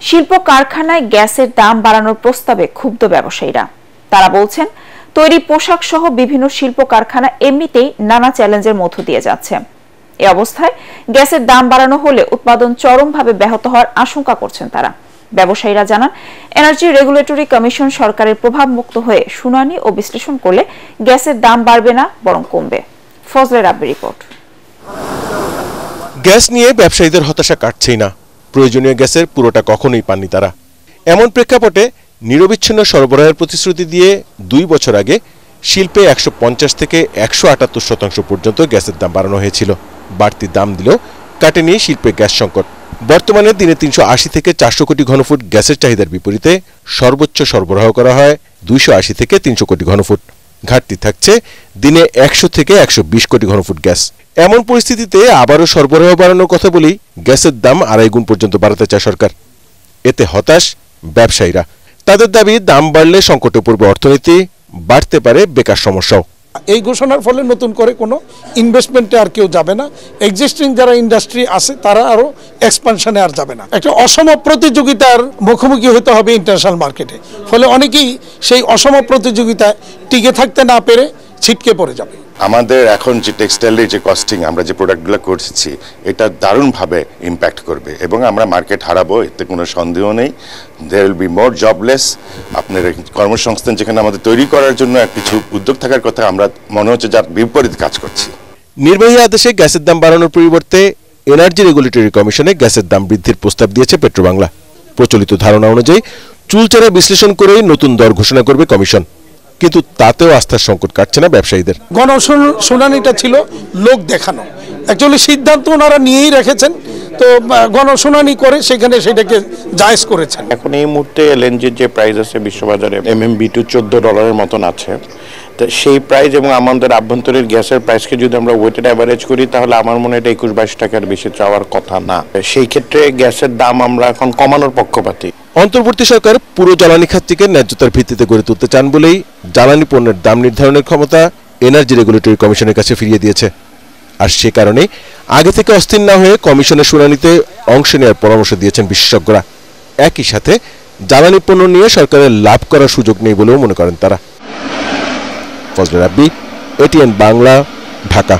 শিল্প কারখানায় গ্যাসের দাম বাড়ানোর প্রস্তাবে ক্ষুব্ধ ব্যবসায়ীরা। তারা বলছেন, তৈরি পোশাক সহ বিভিন্ন শিল্প কারখানা এমনিতেই নানা চ্যালেঞ্জের মধ্য দিয়ে যাচ্ছে। এই অবস্থায় গ্যাসের দাম বাড়ানো হলে উৎপাদন চরমভাবে ব্যাহত হওয়ার আশঙ্কা করছেন তারা। ব্যবসায়ীরা জানান, এনার্জি রেগুলেটরি কমিশন সরকারের প্রভাবমুক্ত হয়ে শুনানি ও বিশ্লেষণ করলে গ্যাসের দাম বাড়বে না, বরং কমবে। ফজলে রাব্বি রিপোর্ট। গ্যাস নিয়ে ব্যবসায়ীদের হতাশা কাটছেই না। প্রয়োজনীয় গ্যাসের পুরোটা কখনোই পাননি তারা। এমন প্রেক্ষাপটে নিরবিচ্ছিন্ন সরবরাহের প্রতিশ্রুতি দিয়ে 2 বছর আগে শিল্পে 150 থেকে 178% পর্যন্ত গ্যাসের দাম বাড়ানো হয়েছিল। বাড়তি দাম দিলেও কাটেনি শিল্পে গ্যাস সংকট। বর্তমানে দিনে 380 থেকে 400 কোটি ঘনফুট গ্যাসের চাহিদার বিপরীতে সর্বোচ্চ সরবরাহ করা হয় 280 থেকে 300 কোটি ঘনফুট। ঘাটতি থাকছে দিনে 100 থেকে 120 কোটি ঘনফুট গ্যাস। এমন পরিস্থিতিতে আবারও সরবরাহ বাড়ানোর কথা বলেই গ্যাসের দাম 2.5 গুণ পর্যন্ত বাড়াতে চায় সরকার। এতে হতাশ ব্যবসায়ীরা। তাদের দাবি, দাম বাড়লে সংকটে পড়বে অর্থনীতি, বাড়তে পারে বেকার সমস্যাও। এই ঘোষণার ফলে নতুন করে কোনো ইনভেস্টমেন্টে আর কেউ যাবে না। এক্সিস্টিং যারা ইন্ডাস্ট্রি আছে তারা আরো এক্সপানশনে আর যাবে না। একটা অসম প্রতিযোগিতার মুখোমুখি হতে হবে ইন্টারন্যাশনাল মার্কেটে। ফলে অনেকেই সেই অসম প্রতিযোগিতায় টিকে থাকতে না পেরে ছিটকে পড়ে যাবে। আমাদের এখন যে টেক্সটাইলের যে কস্টিং, আমরা যে প্রোডাক্টগুলো করছি, এটা দারুণভাবে ইম্প্যাক্ট করবে এবং আমরা মার্কেট হারাবো, এতে কোনো সন্দেহ নেই। There will be more jobless. আপনার কর্মসংস্থান যেখানে আমাদের তৈরি করার জন্য কিছু উদ্যোগ থাকার কথা, আমরা মনে হচ্ছে যার বিপরীত কাজ করছি। নির্বাহী আদেশে গ্যাসের দাম বাড়ানোর পরিবর্তে এনার্জি রেগুলেটরি কমিশনে গ্যাসের দাম বৃদ্ধির প্রস্তাব দিয়েছে পেট্রোবাংলা। প্রচলিত ধারণা অনুযায়ী চুলচেরা বিশ্লেষণ করেই নতুন দর ঘোষণা করবে কমিশন। কিন্তু তাতেও আস্থার সংকট কাটছে না ব্যবসায়ীদের। গণশুনানিটা ছিল লোক দেখানো, অ্যাকচুয়ালি সিদ্ধান্ত ওনারা নিয়েই রেখেছেন, তো গণশুনানি করে সেখানে সেটাকে জায়েজ করেছেন। এখন এই মুহূর্তে এলএনজির যে প্রাইস আছে বিশ্ববাজারে MMBTU $14 মতন আছে। তো সেই প্রাইস এবং আমাদের আভ্যন্তরীণ গ্যাসের প্রাইসকে যদি আমরা ওয়েটেড অ্যাভারেজ করি, তাহলে আমার মনে হয় এটা 21-22 টাকার বেশি চাওয়ার কথা না। সেই ক্ষেত্রে গ্যাসের দাম আমরা এখন কমানোর পক্ষপাতী। অন্তর্বর্তী সরকার পুরো জ্বালানি খাতটিকে ন্যায্যতার ভিত্তিতে গড়ে তুলতে চান বলেই জ্বালানি পণ্যের দাম নির্ধারণের ক্ষমতা এনার্জি রেগুলেটরি কমিশনের কাছে ফিরিয়ে দিয়েছে। আর সে কারণে আগে থেকে অস্থির না হয়ে কমিশনের শুনানিতে অংশ নেওয়ার পরামর্শ দিয়েছেন বিশেষজ্ঞরা। একই সাথে জ্বালানি পণ্য নিয়ে সরকারের লাভ করার সুযোগ নেই বলেও মনে করেন তারা। ফজলে রাব্বি, ATN বাংলা, ঢাকা।